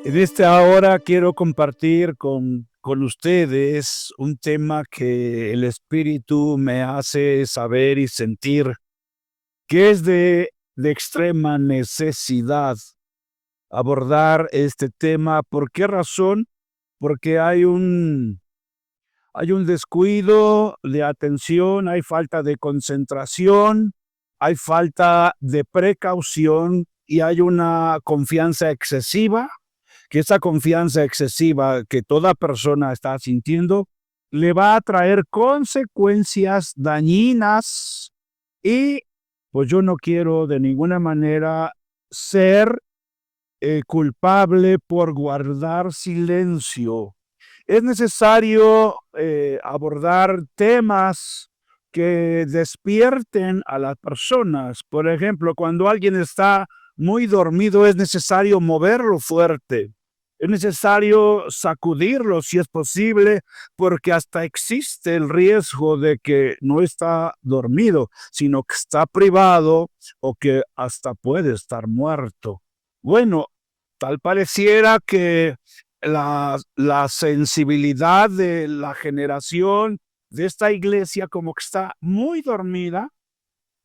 En esta hora quiero compartir con ustedes un tema que el Espíritu me hace saber y sentir que es de extrema necesidad abordar este tema. ¿Por qué razón? Porque hay un descuido de atención, hay falta de concentración, hay falta de precaución y hay una confianza excesiva, que esa confianza excesiva que toda persona está sintiendo le va a traer consecuencias dañinas y pues yo no quiero de ninguna manera ser culpable por guardar silencio. Es necesario abordar temas que despierten a las personas. Por ejemplo, cuando alguien está muy dormido, es necesario moverlo fuerte. Es necesario sacudirlo si es posible, porque hasta existe el riesgo de que no está dormido, sino que está privado o que hasta puede estar muerto. Bueno, tal pareciera que la sensibilidad de la generación de esta iglesia como que está muy dormida,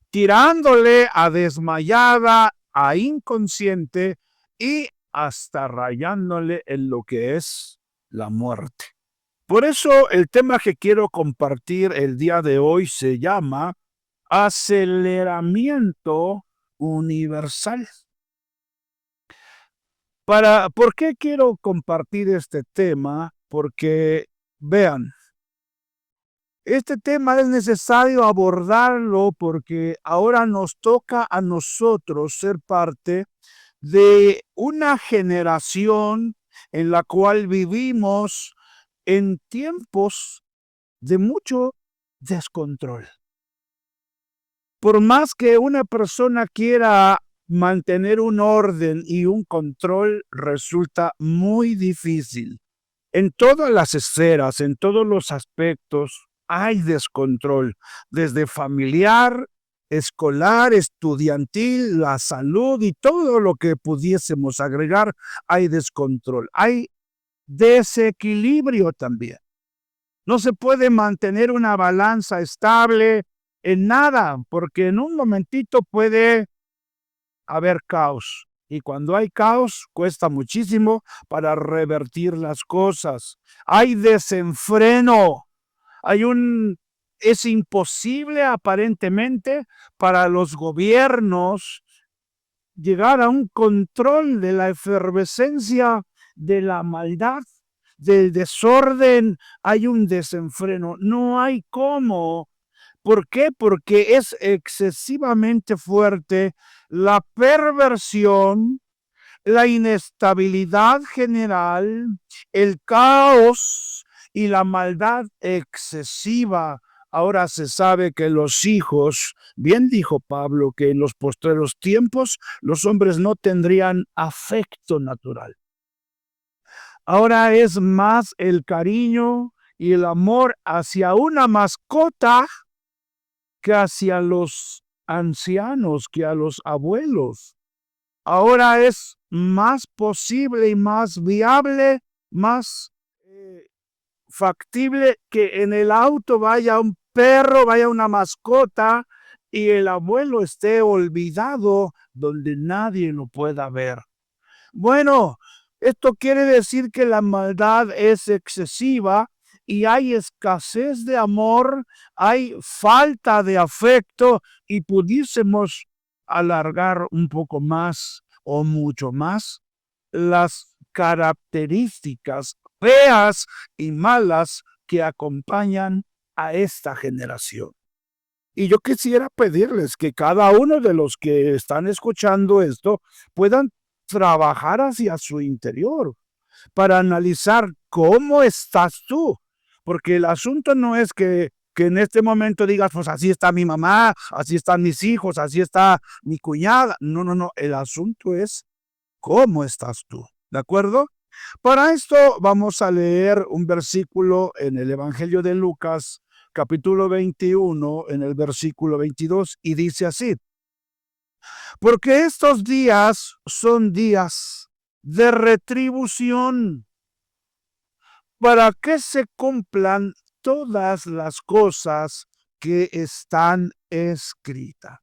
tirándole a desmayada, a inconsciente y hasta rayándole en lo que es la muerte. Por eso el tema que quiero compartir el día de hoy se llama aceleramiento universal. ¿Por qué quiero compartir este tema? Porque, vean, este tema es necesario abordarlo porque ahora nos toca a nosotros ser parte de una generación en la cual vivimos en tiempos de mucho descontrol. Por más que una persona quiera mantener un orden y un control, resulta muy difícil. En todas las esferas, en todos los aspectos, hay descontrol, desde familiar, escolar, estudiantil, la salud y todo lo que pudiésemos agregar, hay descontrol. Hay desequilibrio también. No se puede mantener una balanza estable en nada, porque en un momentito puede haber caos. Y cuando hay caos, cuesta muchísimo para revertir las cosas. Hay desenfreno. Hay un Es imposible aparentemente para los gobiernos llegar a un control de la efervescencia de la maldad, del desorden. Hay un desenfreno. No hay cómo. ¿Por qué? Porque es excesivamente fuerte la perversión, la inestabilidad general, el caos y la maldad excesiva. Ahora se sabe que los hijos, bien dijo Pablo, que en los postreros tiempos los hombres no tendrían afecto natural. Ahora es más el cariño y el amor hacia una mascota que hacia los ancianos, que a los abuelos. Ahora es más posible y más viable, más factible que en el auto vaya un perro, vaya una mascota y el abuelo esté olvidado donde nadie lo pueda ver. Bueno, esto quiere decir que la maldad es excesiva y hay escasez de amor, hay falta de afecto y pudiésemos alargar un poco más o mucho más las características feas y malas que acompañan a esta generación. Y yo quisiera pedirles que cada uno de los que están escuchando esto puedan trabajar hacia su interior para analizar cómo estás tú. Porque el asunto no es que en este momento digas, pues así está mi mamá, así están mis hijos, así está mi cuñada. No, no, no. El asunto es cómo estás tú. ¿De acuerdo? Para esto vamos a leer un versículo en el Evangelio de Lucas, capítulo 21, en el versículo 22, y dice así: porque estos días son días de retribución, para que se cumplan todas las cosas que están escritas.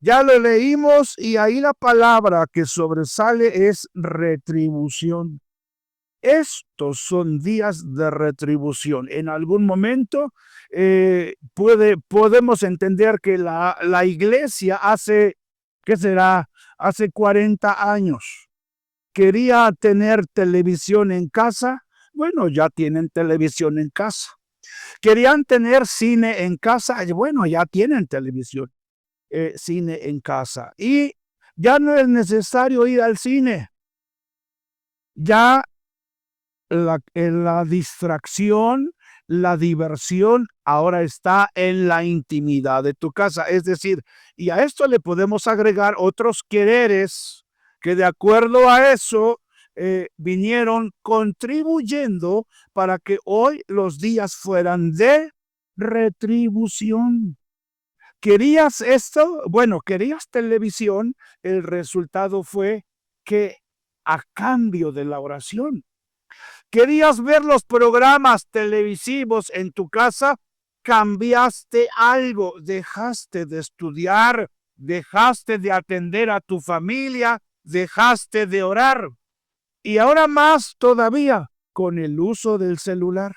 Ya lo leímos y ahí la palabra que sobresale es retribución. Estos son días de retribución. En algún momento podemos entender que la iglesia hace, ¿qué será? Hace 40 años quería tener televisión en casa. Bueno, ya tienen televisión en casa. Querían tener cine en casa. Bueno, ya tienen televisión, cine en casa. Y ya no es necesario ir al cine. Ya la distracción, la diversión ahora está en la intimidad de tu casa. Es decir, y a esto le podemos agregar otros quereres que de acuerdo a eso vinieron contribuyendo para que hoy los días fueran de retribución. ¿Querías esto? Bueno, ¿querías televisión? El resultado fue que a cambio de la oración, ¿querías ver los programas televisivos en tu casa? Cambiaste algo, dejaste de estudiar, dejaste de atender a tu familia, dejaste de orar. Y ahora más todavía con el uso del celular.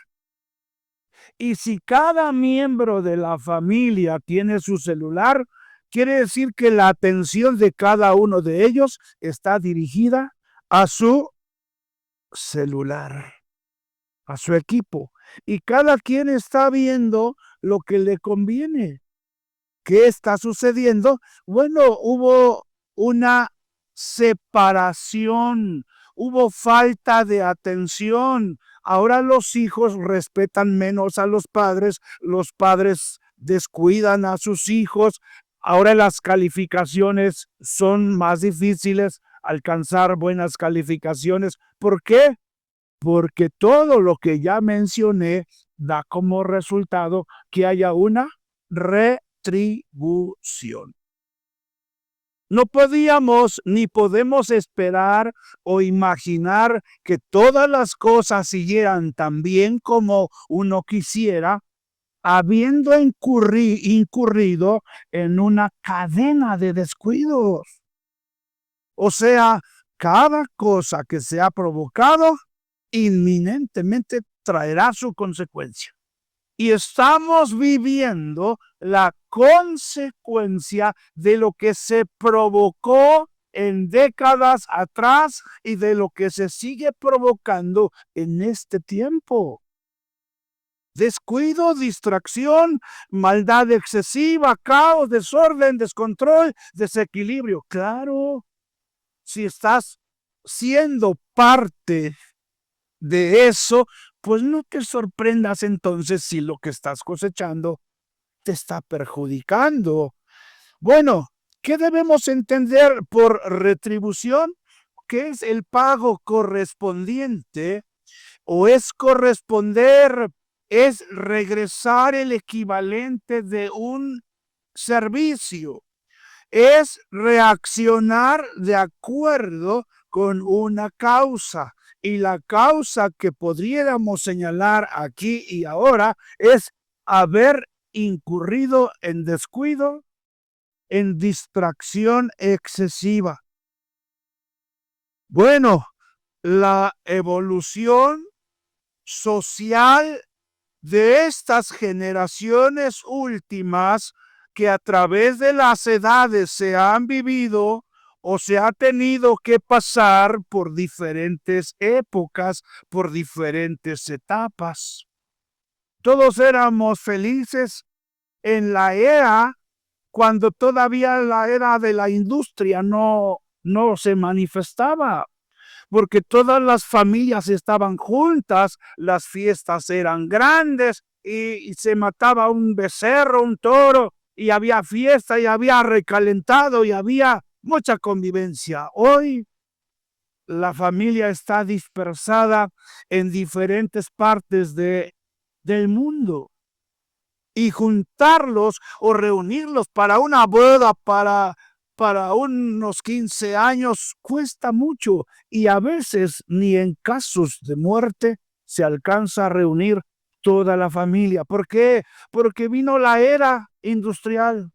Y si cada miembro de la familia tiene su celular, quiere decir que la atención de cada uno de ellos está dirigida a su celular, a su equipo. Y cada quien está viendo lo que le conviene. ¿Qué está sucediendo? Bueno, hubo una separación, hubo falta de atención. Ahora los hijos respetan menos a los padres descuidan a sus hijos. Ahora las calificaciones son más difíciles, alcanzar buenas calificaciones. ¿Por qué? Porque todo lo que ya mencioné da como resultado que haya una retribución. No podíamos ni podemos esperar o imaginar que todas las cosas siguieran tan bien como uno quisiera, habiendo incurrido en una cadena de descuidos. O sea, cada cosa que se ha provocado inminentemente traerá su consecuencia. Y estamos viviendo la consecuencia de lo que se provocó en décadas atrás y de lo que se sigue provocando en este tiempo. Descuido, distracción, maldad excesiva, caos, desorden, descontrol, desequilibrio. Claro, si estás siendo parte de eso, pues no te sorprendas entonces si lo que estás cosechando te está perjudicando. Bueno, ¿qué debemos entender por retribución? ¿Qué es el pago correspondiente? ¿O es corresponder? Es regresar el equivalente de un servicio. Es reaccionar de acuerdo con una causa. Y la causa que podríamos señalar aquí y ahora es haber incurrido en descuido, en distracción excesiva. Bueno, la evolución social de estas generaciones últimas que a través de las edades se han vivido o se ha tenido que pasar por diferentes épocas, por diferentes etapas. Todos éramos felices en la era cuando todavía la era de la industria no se manifestaba, porque todas las familias estaban juntas, las fiestas eran grandes y se mataba un becerro, un toro, y había fiesta y había recalentado y había mucha convivencia. Hoy la familia está dispersada en diferentes partes del mundo. Y juntarlos o reunirlos para una boda, para para unos 15 años cuesta mucho y a veces ni en casos de muerte se alcanza a reunir toda la familia. ¿Por qué? Porque vino la era industrial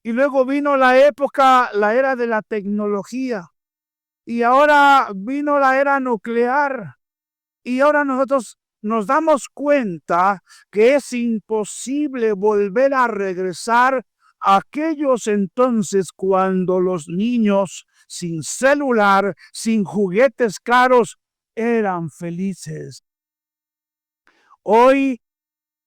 y luego vino la era de la tecnología y ahora vino la era nuclear y ahora nosotros nos damos cuenta que es imposible volver a regresar a aquellos entonces cuando los niños sin celular, sin juguetes caros, eran felices. Hoy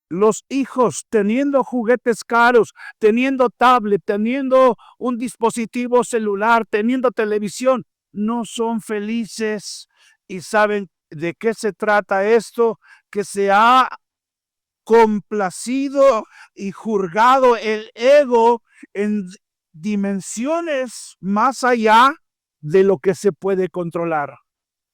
los hijos teniendo juguetes caros, teniendo tablet, teniendo un dispositivo celular, teniendo televisión, no son felices. ¿Y saben de qué se trata esto? Que se ha complacido y juzgado el ego en dimensiones más allá de lo que se puede controlar.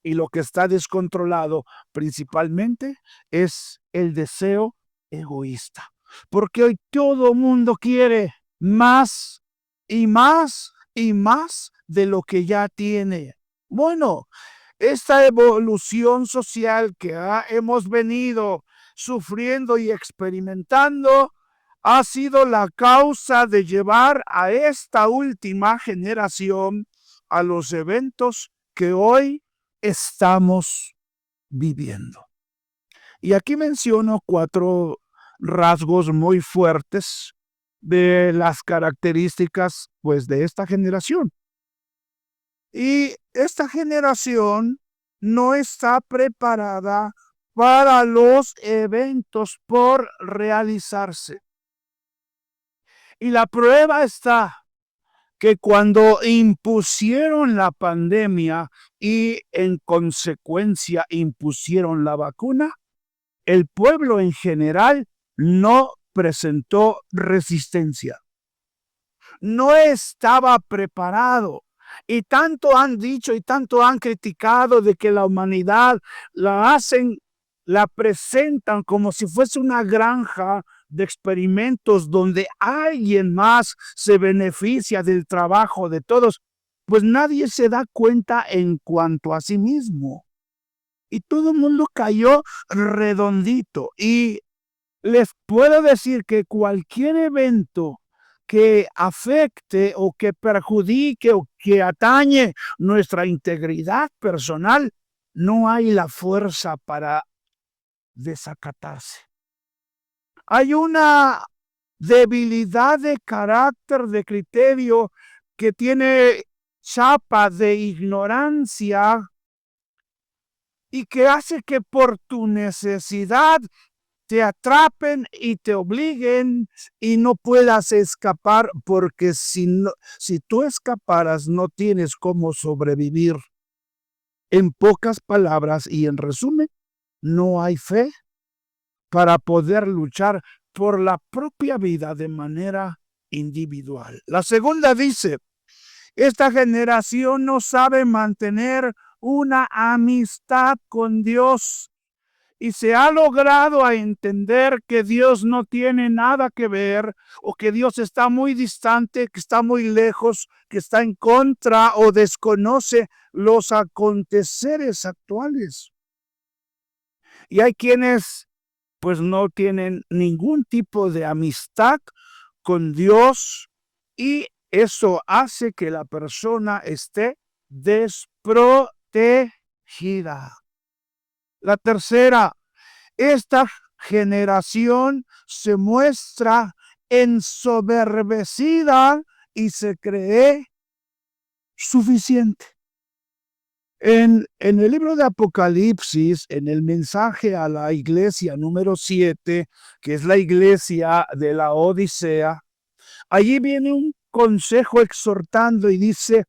Y lo que está descontrolado principalmente es el deseo egoísta. Porque hoy todo mundo quiere más y más y más de lo que ya tiene. Bueno, esta evolución social que hemos venido sufriendo y experimentando ha sido la causa de llevar a esta última generación a los eventos que hoy estamos viviendo. Y aquí menciono 4 rasgos muy fuertes de las características, pues, de esta generación. Y esta generación no está preparada para los eventos por realizarse. Y la prueba está que cuando impusieron la pandemia y en consecuencia impusieron la vacuna, el pueblo en general no presentó resistencia. No estaba preparado. Y tanto han dicho y tanto han criticado de que la humanidad la presentan como si fuese una granja de experimentos donde alguien más se beneficia del trabajo de todos, pues nadie se da cuenta en cuanto a sí mismo. Y todo el mundo cayó redondito. Y les puedo decir que cualquier evento que afecte o que perjudique o que atañe nuestra integridad personal, no hay la fuerza para desacatarse. Hay una debilidad de carácter, de criterio, que tiene chapa de ignorancia y que hace que por tu necesidad te atrapen y te obliguen y no puedas escapar, porque si tú escaparas no tienes cómo sobrevivir. En pocas palabras y en resumen, no hay fe para poder luchar por la propia vida de manera individual. La segunda dice, esta generación no sabe mantener una amistad con Dios y se ha logrado a entender que Dios no tiene nada que ver o que Dios está muy distante, que está muy lejos, que está en contra o desconoce los aconteceres actuales. Y hay quienes pues no tienen ningún tipo de amistad con Dios y eso hace que la persona esté desprotegida. La tercera, esta generación se muestra ensoberbecida y se cree suficiente. En el libro de Apocalipsis, en el mensaje a la iglesia número 7, que es la iglesia de la Odisea, allí viene un consejo exhortando y dice,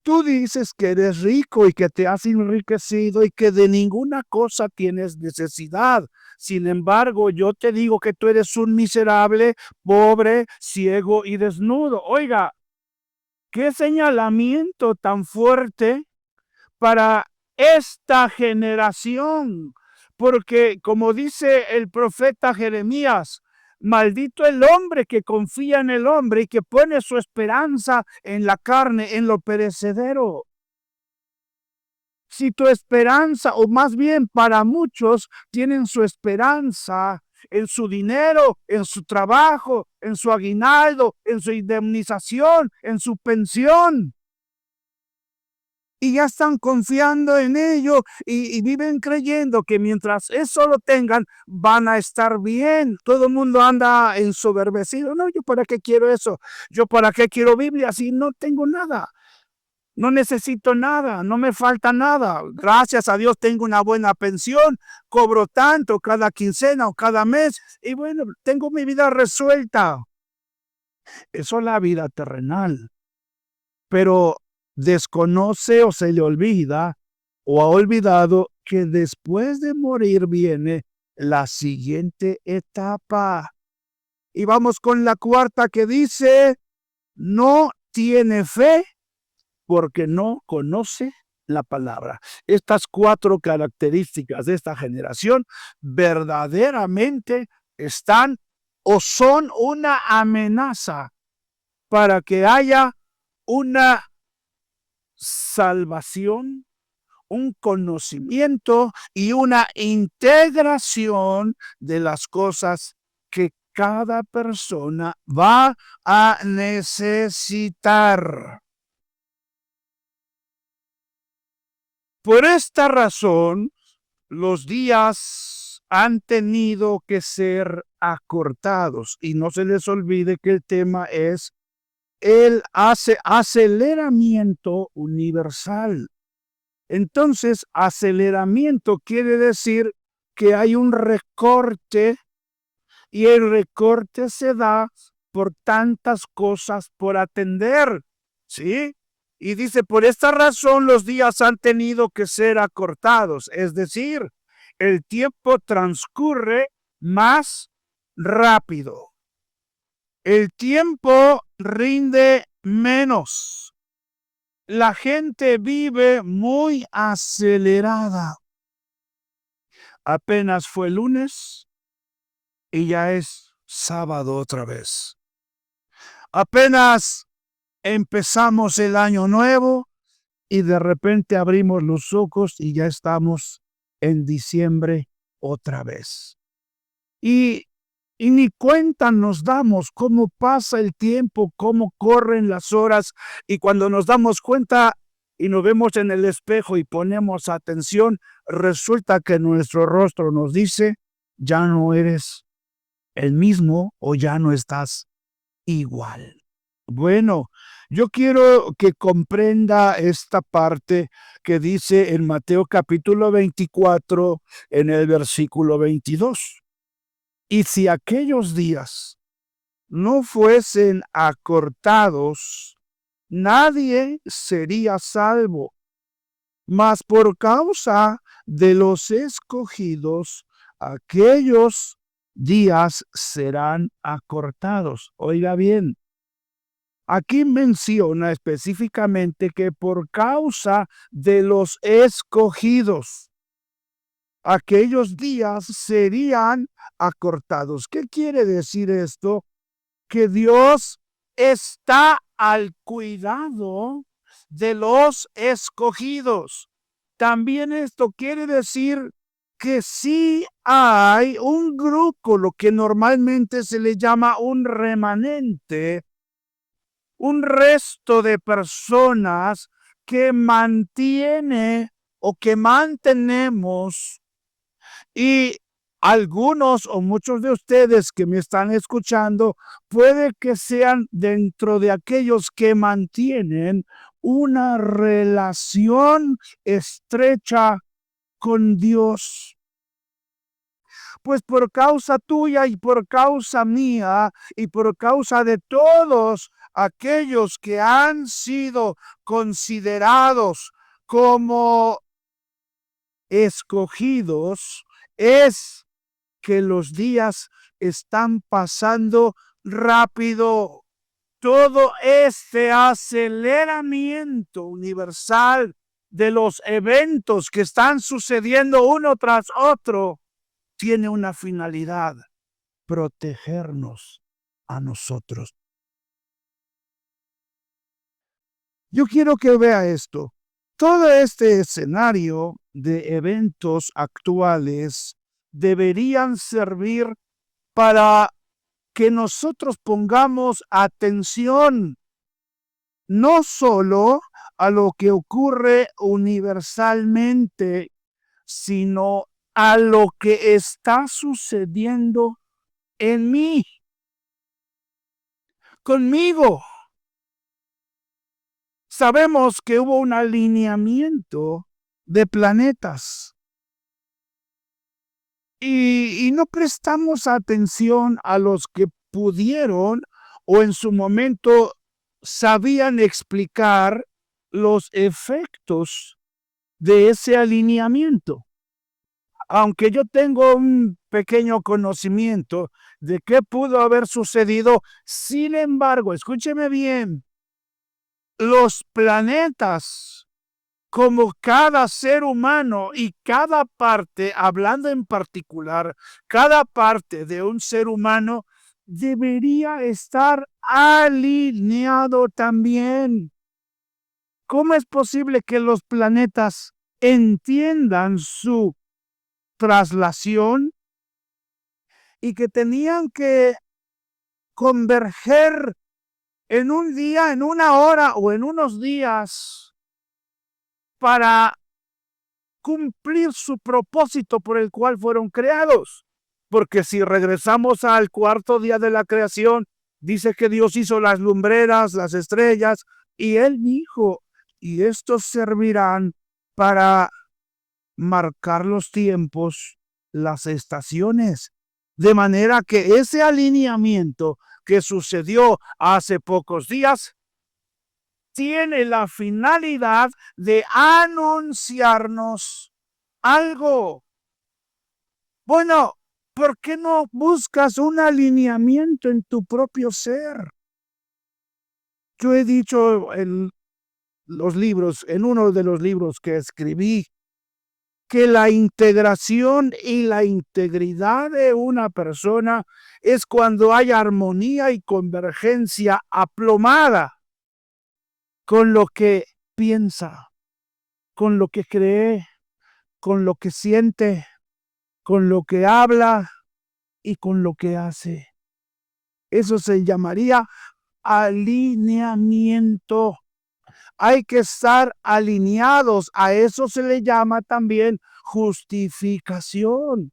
tú dices que eres rico y que te has enriquecido y que de ninguna cosa tienes necesidad. Sin embargo, yo te digo que tú eres un miserable, pobre, ciego y desnudo. Oiga, qué señalamiento tan fuerte para esta generación. Porque como dice el profeta Jeremías, Maldito el hombre que confía en el hombre y que pone su esperanza en la carne, en lo perecedero. Si tu esperanza, o más bien para muchos, tienen su esperanza en su dinero, en su trabajo, en su aguinaldo, en su indemnización, en su pensión. Y ya están confiando en ello y viven creyendo que mientras eso lo tengan, van a estar bien. Todo el mundo anda ensoberbecido. No, yo para qué quiero eso. Yo para qué quiero Biblia si no tengo nada. No necesito nada, no me falta nada. Gracias a Dios tengo una buena pensión, cobro tanto cada quincena o cada mes y bueno, tengo mi vida resuelta. Eso es la vida terrenal. Pero desconoce o se le olvida o ha olvidado que después de morir viene la siguiente etapa. Y vamos con la cuarta que dice, no tiene fe porque no conoce la palabra. Estas 4 características de esta generación verdaderamente están o son una amenaza para que haya una salvación, un conocimiento y una integración de las cosas que cada persona va a necesitar. Por esta razón, los días han tenido que ser acortados y no se les olvide que el tema es el aceleramiento universal. Entonces, aceleramiento quiere decir que hay un recorte y el recorte se da por tantas cosas por atender, ¿sí? Y dice, por esta razón los días han tenido que ser acortados, es decir, el tiempo transcurre más rápido. El tiempo rinde menos. La gente vive muy acelerada. Apenas fue lunes y ya es sábado otra vez. Apenas empezamos el año nuevo y de repente abrimos los ojos y ya estamos en diciembre otra vez. Y ni cuenta nos damos cómo pasa el tiempo, cómo corren las horas, y cuando nos damos cuenta y nos vemos en el espejo y ponemos atención, resulta que nuestro rostro nos dice, ya no eres el mismo o ya no estás igual. Bueno, yo quiero que comprenda esta parte que dice en Mateo capítulo 24, en el versículo 22. Y si aquellos días no fuesen acortados, nadie sería salvo. Mas por causa de los escogidos, aquellos días serán acortados. Oiga bien, aquí menciona específicamente que por causa de los escogidos, aquellos días serían acortados. ¿Qué quiere decir esto? Que Dios está al cuidado de los escogidos. También esto quiere decir que sí hay un grupo, lo que normalmente se le llama un remanente, un resto de personas que mantiene o que mantenemos, y algunos o muchos de ustedes que me están escuchando puede que sean dentro de aquellos que mantienen una relación estrecha con Dios. Pues por causa tuya y por causa mía y por causa de todos aquellos que han sido considerados como escogidos, es que los días están pasando rápido. Todo este aceleramiento universal de los eventos que están sucediendo uno tras otro tiene una finalidad. protegernos a nosotros. Yo quiero que vea esto. Todo este escenario de eventos actuales deberían servir para que nosotros pongamos atención no solo a lo que ocurre universalmente, sino a lo que está sucediendo en mí, conmigo. Sabemos que hubo un alineamiento de planetas y no prestamos atención a los que pudieron o en su momento sabían explicar los efectos de ese alineamiento. Aunque yo tengo un pequeño conocimiento de qué pudo haber sucedido, sin embargo, escúcheme bien, los planetas, como cada ser humano y cada parte, hablando en particular, cada parte de un ser humano debería estar alineado también. ¿Cómo es posible que los planetas entiendan su traslación y que tenían que converger en un día, en una hora o en unos días para cumplir su propósito por el cual fueron creados? Porque si regresamos al cuarto día de la creación, dice que Dios hizo las lumbreras, las estrellas, y Él dijo, y estos servirán para marcar los tiempos, las estaciones, de manera que ese alineamiento que sucedió hace pocos días tiene la finalidad de anunciarnos algo. Bueno, ¿por qué no buscas un alineamiento en tu propio ser? Yo he dicho en los libros, en uno de los libros que escribí, que la integración y la integridad de una persona es cuando hay armonía y convergencia aplomada con lo que piensa, con lo que cree, con lo que siente, con lo que habla y con lo que hace. Eso se llamaría alineamiento. Hay que estar alineados. A eso se le llama también justificación.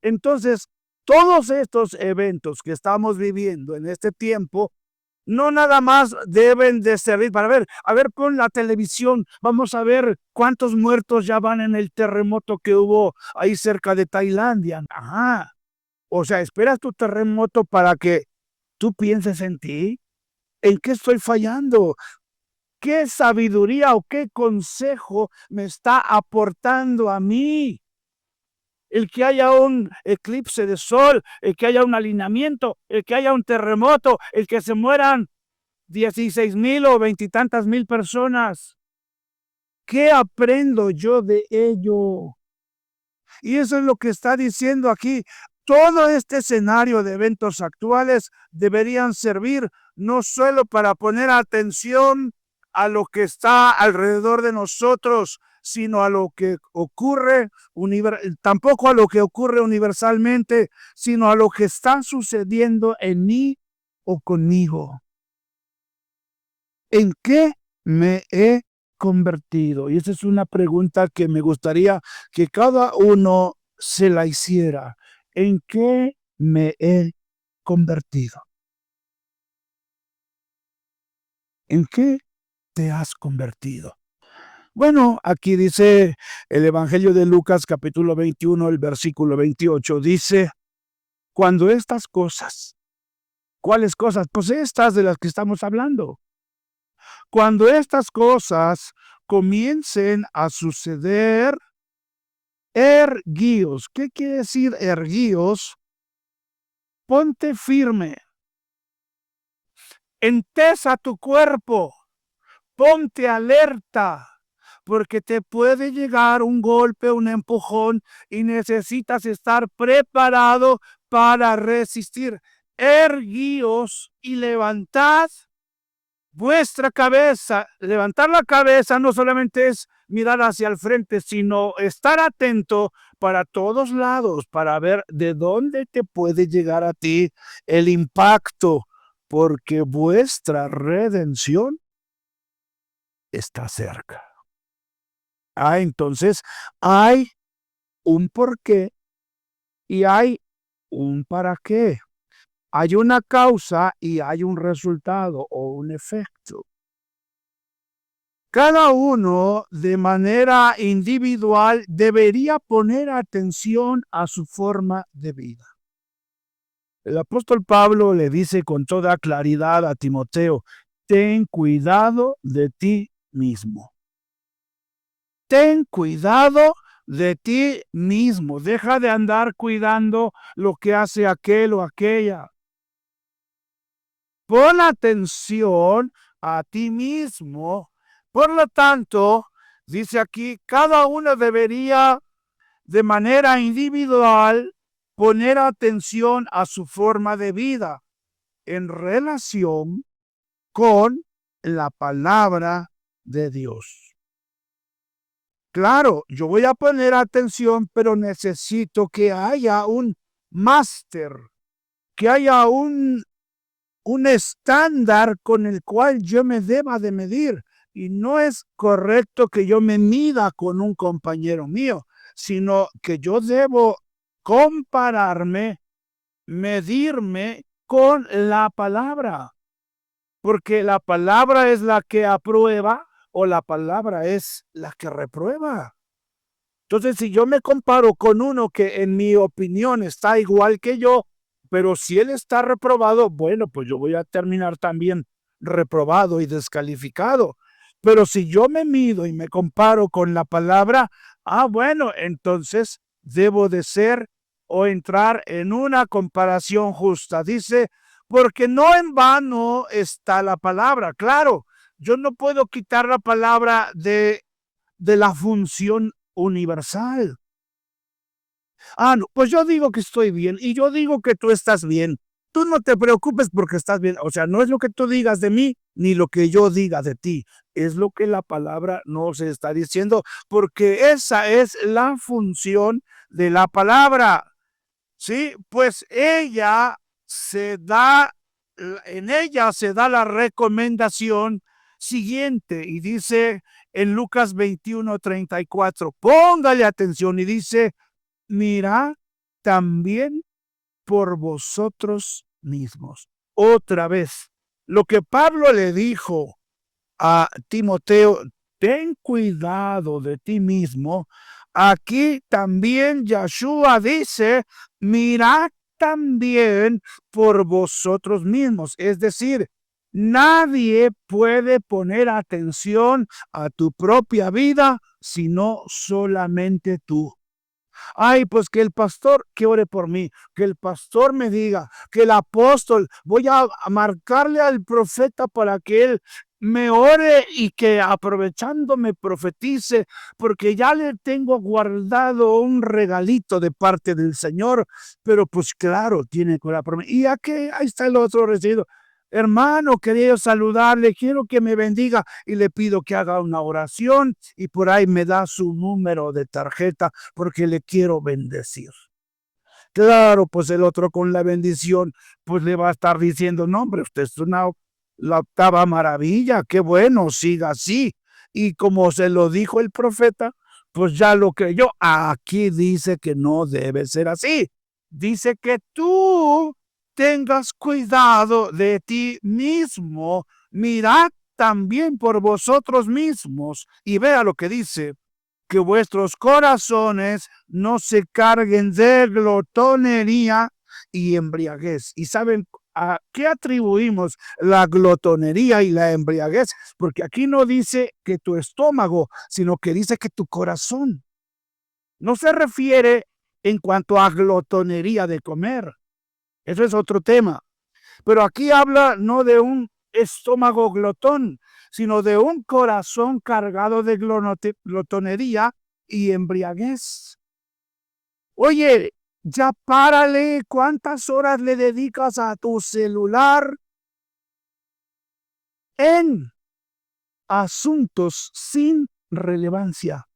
Entonces, todos estos eventos que estamos viviendo en este tiempo, no nada más deben de servir para ver, a ver, pon la televisión, vamos a ver cuántos muertos ya van en el terremoto que hubo ahí cerca de Tailandia. Ajá. O sea, esperas tu terremoto para que tú pienses en ti. ¿En qué estoy fallando? ¿Qué sabiduría o qué consejo me está aportando a mí? El que haya un eclipse de sol, el que haya un alineamiento, el que haya un terremoto, el que se mueran 16,000 o 20 y tantas mil personas. ¿Qué aprendo yo de ello? Y eso es lo que está diciendo aquí. Todo este escenario de eventos actuales deberían servir no solo para poner atención a lo que está alrededor de nosotros, sino a lo que ocurre, tampoco a lo que ocurre universalmente, sino a lo que está sucediendo en mí o conmigo. ¿En qué me he convertido? Y esa es una pregunta que me gustaría que cada uno se la hiciera. ¿En qué me he convertido? ¿En qué te has convertido? Bueno, aquí dice el Evangelio de Lucas, capítulo 21, el versículo 28, dice, cuando estas cosas, ¿cuáles cosas? Pues estas de las que estamos hablando. Cuando estas cosas comiencen a suceder, erguíos. ¿Qué quiere decir erguíos? Ponte firme. Entesa tu cuerpo. Ponte alerta. Porque te puede llegar un golpe, un empujón y necesitas estar preparado para resistir. Erguíos y levantad vuestra cabeza. Levantar la cabeza no solamente es mirar hacia el frente, sino estar atento para todos lados, para ver de dónde te puede llegar a ti el impacto, porque vuestra redención está cerca. Entonces hay un porqué y hay un para qué. Hay una causa y hay un resultado o un efecto. Cada uno de manera individual debería poner atención a su forma de vida. El apóstol Pablo le dice con toda claridad a Timoteo: ten cuidado de ti mismo. Ten cuidado de ti mismo. Deja de andar cuidando lo que hace aquel o aquella. Pon atención a ti mismo. Por lo tanto, dice aquí, cada uno debería de manera individual poner atención a su forma de vida en relación con la palabra de Dios. Claro, yo voy a poner atención, pero necesito que haya un máster, que haya un estándar con el cual yo me deba de medir. Y no es correcto que yo me mida con un compañero mío, sino que yo debo compararme, medirme con la palabra. Porque la palabra es la que aprueba o la palabra es la que reprueba. Entonces, si yo me comparo con uno que en mi opinión está igual que yo, pero si él está reprobado, bueno, pues yo voy a terminar también reprobado y descalificado. Pero si yo me mido y me comparo con la palabra, bueno, entonces debo de ser o entrar en una comparación justa. Dice, porque no en vano está la palabra. Claro, yo no puedo quitar la palabra de la función universal. No, pues yo digo que estoy bien y yo digo que tú estás bien. Tú no te preocupes porque estás bien. O sea, no es lo que tú digas de mí ni lo que yo diga de ti. Es lo que la palabra nos está diciendo, porque esa es la función de la palabra. Sí, pues en ella se da la recomendación siguiente y dice en Lucas 21:34, póngale atención y dice, mirad también por vosotros mismos. Otra vez, lo que Pablo le dijo a Timoteo, ten cuidado de ti mismo. Aquí también Yeshua dice, mirad también por vosotros mismos. Es decir, nadie puede poner atención a tu propia vida, sino solamente tú. Pues que el pastor que ore por mí, que el pastor me diga, que el apóstol, voy a marcarle al profeta para que él me ore y que aprovechando me profetice, porque ya le tengo guardado un regalito de parte del Señor, pero pues claro, tiene que orar por mí. Y aquí, ahí está el otro residuo. Hermano, quería saludarle, quiero que me bendiga y le pido que haga una oración y por ahí me da su número de tarjeta porque le quiero bendecir. Claro, pues el otro con la bendición, pues le va a estar diciendo, no, hombre, usted es la octava maravilla, qué bueno, siga así. Y como se lo dijo el profeta, pues ya lo creyó. Aquí dice que no debe ser así. Dice que tú tengas cuidado de ti mismo, mirad también por vosotros mismos. Y vea lo que dice, que vuestros corazones no se carguen de glotonería y embriaguez. ¿Y saben a qué atribuimos la glotonería y la embriaguez? Porque aquí no dice que tu estómago, sino que dice que tu corazón. No se refiere en cuanto a glotonería de comer. Eso es otro tema. Pero aquí habla no de un estómago glotón, sino de un corazón cargado de glotonería y embriaguez. Oye, Ya párale. ¿Cuántas horas le dedicas a tu celular en asuntos sin relevancia?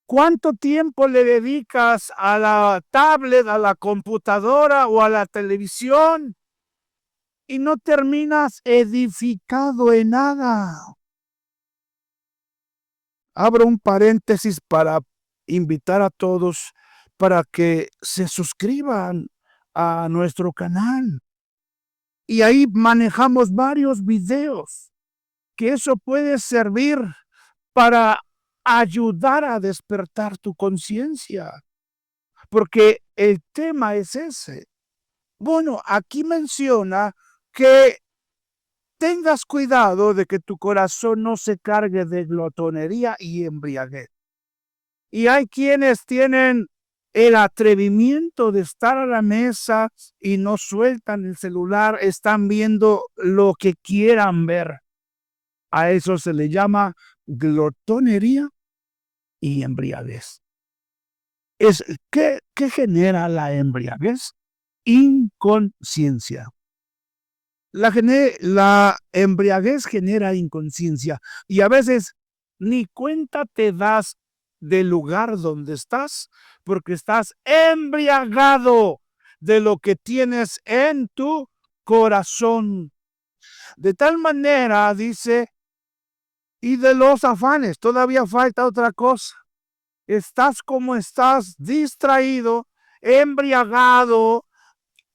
¿Cuánto tiempo le dedicas a la tablet, a la computadora o a la televisión y no terminas edificado en nada? Abro un paréntesis para invitar a todos para que se suscriban a nuestro canal. Y ahí manejamos varios videos que eso puede servir para ayudar a despertar tu conciencia, porque el tema es ese. Bueno, aquí menciona que tengas cuidado de que tu corazón no se cargue de glotonería y embriaguez. Y hay quienes tienen el atrevimiento de estar a la mesa y no sueltan el celular, están viendo lo que quieran ver. A eso se le llama glotonería y embriaguez. ¿Qué genera la embriaguez? Inconsciencia. La embriaguez genera inconsciencia y a veces ni cuenta te das del lugar donde estás porque estás embriagado de lo que tienes en tu corazón. De tal manera, dice, y de los afanes, todavía falta otra cosa. Estás como estás, distraído, embriagado,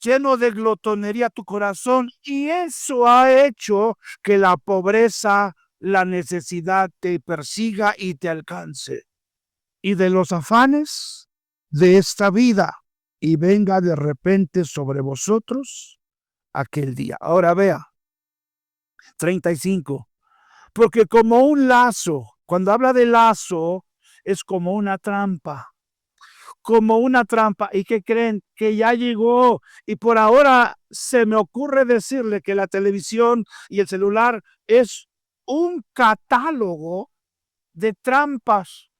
lleno de glotonería tu corazón, y eso ha hecho que la pobreza, la necesidad te persiga y te alcance. Y de los afanes de esta vida, y venga de repente sobre vosotros aquel día. Ahora vea, 35. Porque como un lazo, cuando habla de lazo, es como una trampa. Como una trampa. ¿Y qué creen? Que ya llegó. Y por ahora se me ocurre decirle que la televisión y el celular es un catálogo de trampas.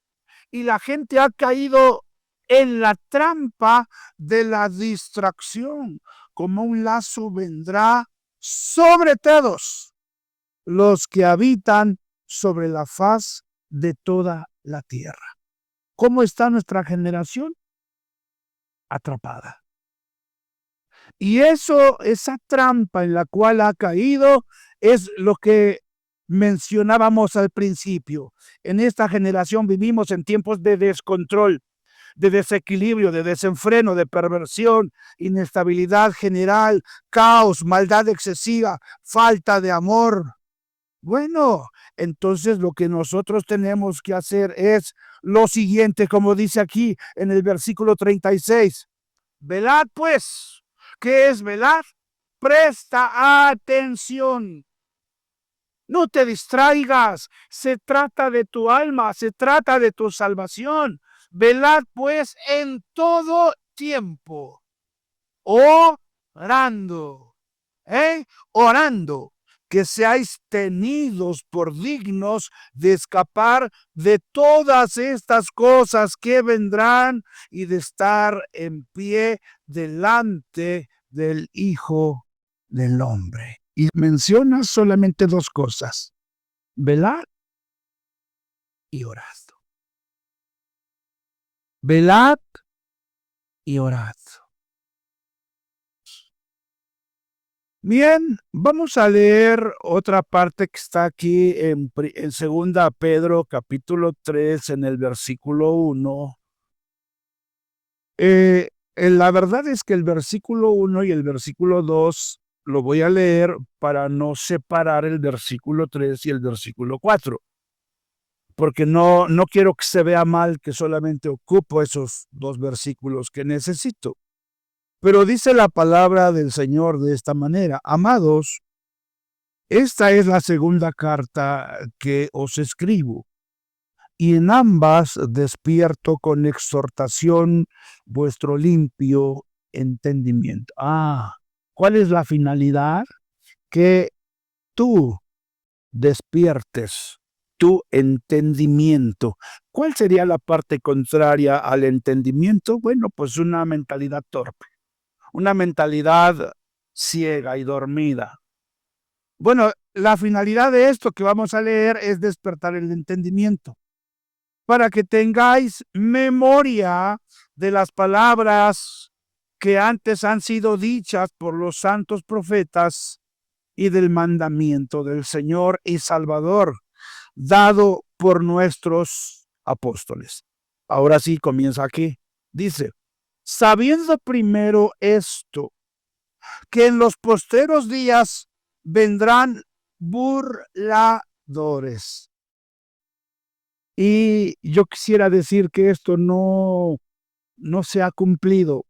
Y la gente ha caído en la trampa de la distracción. Como un lazo vendrá sobre todos los que habitan sobre la faz de toda la tierra. ¿Cómo está nuestra generación? Atrapada. Y esa trampa en la cual ha caído es lo que mencionábamos al principio. En esta generación vivimos en tiempos de descontrol, de desequilibrio, de desenfreno, de perversión, inestabilidad general, caos, maldad excesiva, falta de amor. Bueno, entonces lo que nosotros tenemos que hacer es lo siguiente, como dice aquí en el versículo 36. Velad pues. ¿Qué es velar? Presta atención. No te distraigas. Se trata de tu alma, se trata de tu salvación. Velad pues en todo tiempo. Orando. Orando, que seáis tenidos por dignos de escapar de todas estas cosas que vendrán y de estar en pie delante del Hijo del Hombre. Y menciona solamente dos cosas: velad y orad. Velad y orad. Bien, vamos a leer otra parte que está aquí en 2 Pedro capítulo 3 en el versículo 1. La verdad es que el versículo 1 y el versículo 2 lo voy a leer para no separar el versículo 3 y el versículo 4, porque no quiero que se vea mal que solamente ocupo esos dos versículos que necesito. Pero dice la palabra del Señor de esta manera: amados, esta es la segunda carta que os escribo, y en ambas despierto con exhortación vuestro limpio entendimiento. ¿Cuál es la finalidad? Que tú despiertes tu entendimiento. ¿Cuál sería la parte contraria al entendimiento? Bueno, pues una mentalidad torpe, una mentalidad ciega y dormida. Bueno, la finalidad de esto que vamos a leer es despertar el entendimiento, para que tengáis memoria de las palabras que antes han sido dichas por los santos profetas y del mandamiento del Señor y Salvador, dado por nuestros apóstoles. Ahora sí comienza aquí. Dice, sabiendo primero esto, que en los posteros días vendrán burladores. Y yo quisiera decir que esto no se ha cumplido,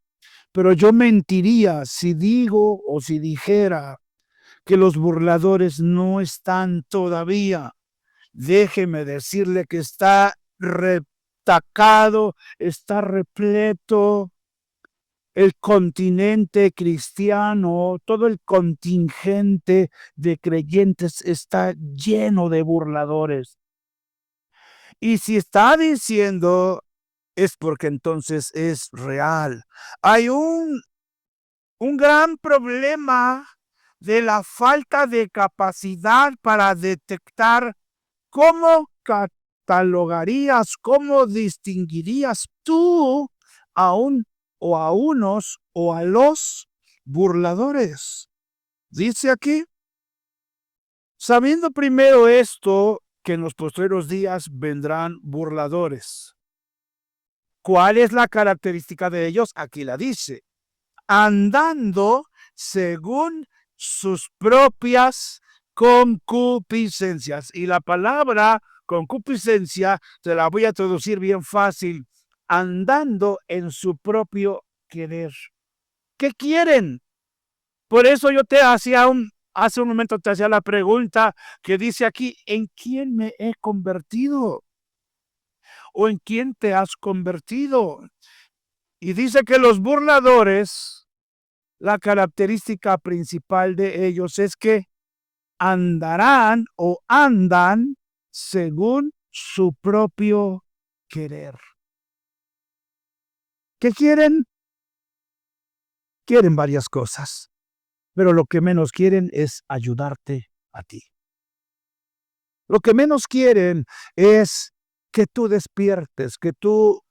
pero yo mentiría si digo o si dijera que los burladores no están todavía. Déjeme decirle que está retacado, está repleto el continente cristiano, todo el contingente de creyentes está lleno de burladores. Y si está diciendo, es porque entonces es real. Hay un gran problema de la falta de capacidad para detectar cómo catalogarías, cómo distinguirías tú a un o a unos o a los burladores. Dice aquí, sabiendo primero esto, que en los postreros días vendrán burladores. ¿Cuál es la característica de ellos? Aquí la dice, andando según sus propias concupiscencias. Y la palabra concupiscencia te la voy a traducir bien fácil, andando en su propio querer. ¿Qué quieren? Por eso yo hace un momento te hacía la pregunta que dice aquí, ¿en quién me he convertido? ¿O en quién te has convertido? Y dice que los burladores, la característica principal de ellos es que andarán o andan según su propio querer. ¿Qué quieren? Quieren varias cosas, pero lo que menos quieren es ayudarte a ti. Lo que menos quieren es que tú despiertes, que tú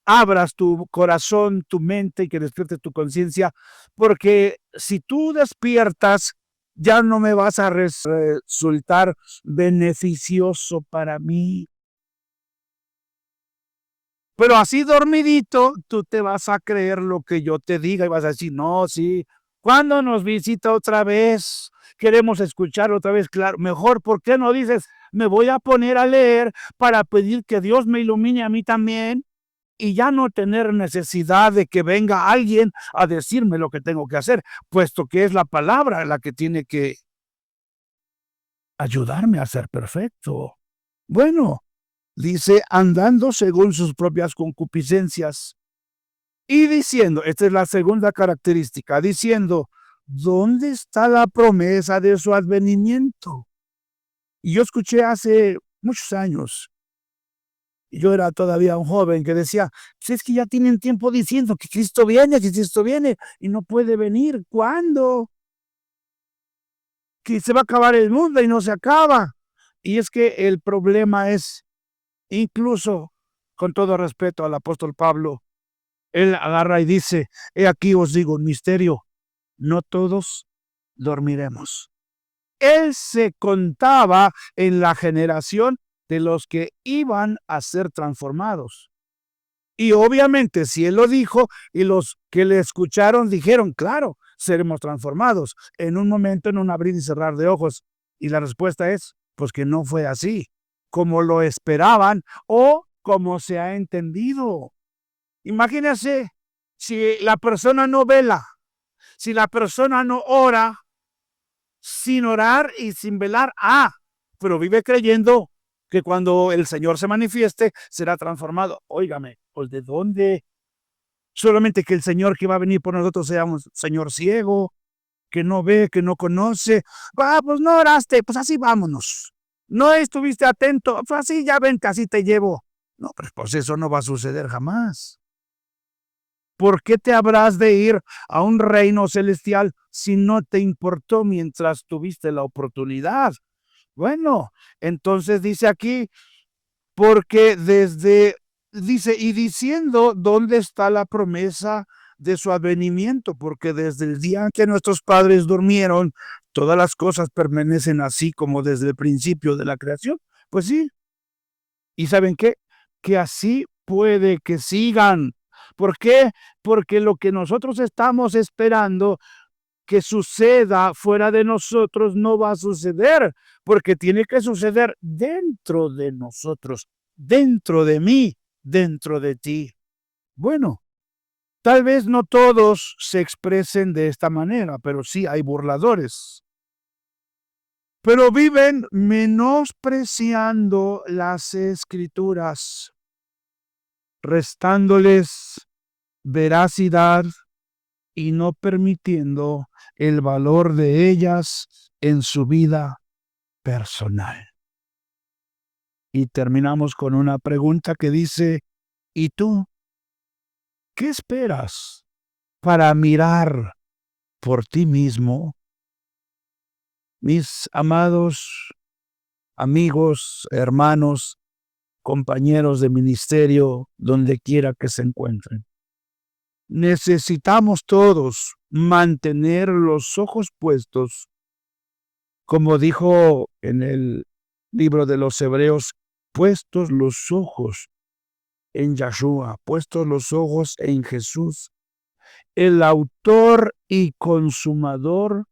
abras tu corazón, tu mente y que despiertes tu conciencia, porque si tú despiertas, ya no me vas a resultar beneficioso para mí. Pero así dormidito, tú te vas a creer lo que yo te diga y vas a decir, no, sí, ¿cuándo nos visita otra vez? Queremos escuchar otra vez, claro, mejor, ¿por qué no dices, me voy a poner a leer para pedir que Dios me ilumine a mí también? Y ya no tener necesidad de que venga alguien a decirme lo que tengo que hacer, puesto que es la palabra la que tiene que ayudarme a ser perfecto. Bueno, dice, andando según sus propias concupiscencias y diciendo, esta es la segunda característica, diciendo, ¿dónde está la promesa de su advenimiento? Y yo escuché hace muchos años, yo era todavía un joven que decía, pues es que ya tienen tiempo diciendo que Cristo viene y no puede venir. ¿Cuándo? Que se va a acabar el mundo y no se acaba. Y es que el problema es, incluso con todo respeto al apóstol Pablo, él agarra y dice, he aquí os digo un misterio, no todos dormiremos. Él se contaba en la generación de los que iban a ser transformados. Y obviamente, si él lo dijo y los que le escucharon dijeron, claro, seremos transformados en un momento, en un abrir y cerrar de ojos. Y la respuesta es, pues que no fue así, como lo esperaban o como se ha entendido. Imagínense si la persona no vela, si la persona no ora, sin orar y sin velar, pero vive creyendo que cuando el Señor se manifieste será transformado. Óigame, pues ¿de dónde? Solamente que el Señor que va a venir por nosotros sea un Señor ciego, que no ve, que no conoce. Pues no oraste, pues así vámonos. No estuviste atento, fue así, ya vente, así te llevo. No, pues eso no va a suceder jamás. ¿Por qué te habrás de ir a un reino celestial si no te importó mientras tuviste la oportunidad? Bueno, entonces dice aquí, porque dice, y diciendo dónde está la promesa de su advenimiento, porque desde el día en que nuestros padres durmieron, todas las cosas permanecen así como desde el principio de la creación. Pues sí, ¿y saben qué? Que así puede que sigan. ¿Por qué? Porque lo que nosotros estamos esperando que suceda fuera de nosotros no va a suceder, porque tiene que suceder dentro de nosotros, dentro de mí, dentro de ti. Bueno, tal vez no todos se expresen de esta manera, pero sí hay burladores. Pero viven menospreciando las escrituras, restándoles veracidad y no permitiendo el valor de ellas en su vida personal. Y terminamos con una pregunta que dice, ¿y tú qué esperas para mirar por ti mismo? Mis amados amigos, hermanos, compañeros de ministerio, donde quiera que se encuentren. Necesitamos todos mantener los ojos puestos, como dijo en el libro de los Hebreos, puestos los ojos en Yahshua, puestos los ojos en Jesús, el autor y consumador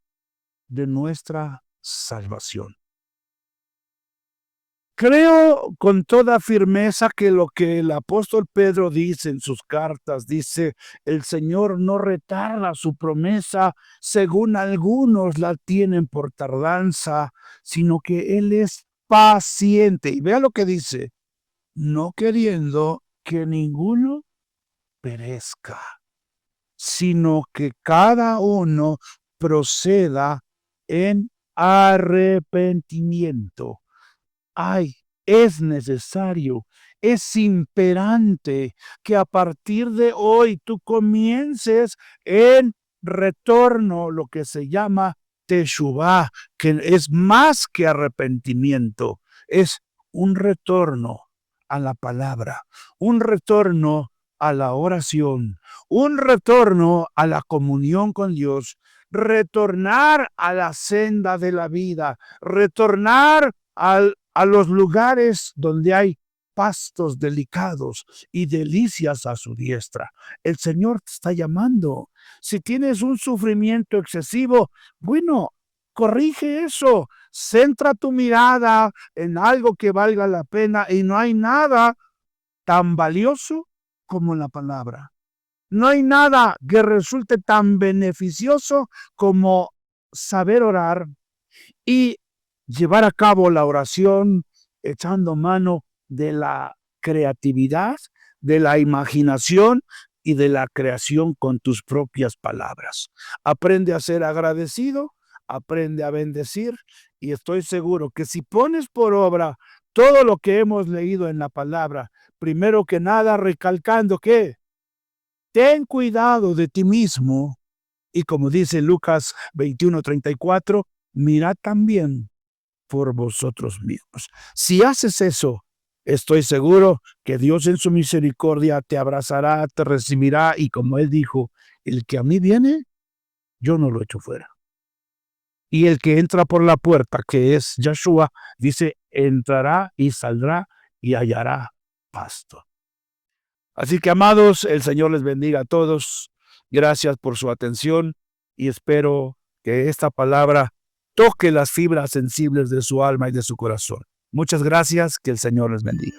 de nuestra salvación. Creo con toda firmeza que lo que el apóstol Pedro dice en sus cartas, dice, el Señor no retarda su promesa, según algunos la tienen por tardanza, sino que Él es paciente. Y vea lo que dice, no queriendo que ninguno perezca, sino que cada uno proceda en arrepentimiento. Ay, es necesario, es imperante que a partir de hoy tú comiences en retorno, lo que se llama teshuvá, que es más que arrepentimiento, es un retorno a la palabra, un retorno a la oración, un retorno a la comunión con Dios, retornar a la senda de la vida, retornar a los lugares donde hay pastos delicados y delicias a su diestra. El Señor te está llamando. Si tienes un sufrimiento excesivo, bueno, corrige eso. Centra tu mirada en algo que valga la pena y no hay nada tan valioso como la palabra. No hay nada que resulte tan beneficioso como saber orar y llevar a cabo la oración echando mano de la creatividad, de la imaginación y de la creación con tus propias palabras. Aprende a ser agradecido, aprende a bendecir y estoy seguro que si pones por obra todo lo que hemos leído en la palabra, primero que nada recalcando que ten cuidado de ti mismo y como dice Lucas 21:34, mirad también por vosotros mismos. Si haces eso, estoy seguro que Dios en su misericordia te abrazará, te recibirá y como Él dijo, el que a mí viene, yo no lo echo fuera. Y el que entra por la puerta, que es Yahshua, dice, entrará y saldrá y hallará pasto. Así que, amados, el Señor les bendiga a todos. Gracias por su atención y espero que esta palabra toque las fibras sensibles de su alma y de su corazón. Muchas gracias, que el Señor les bendiga.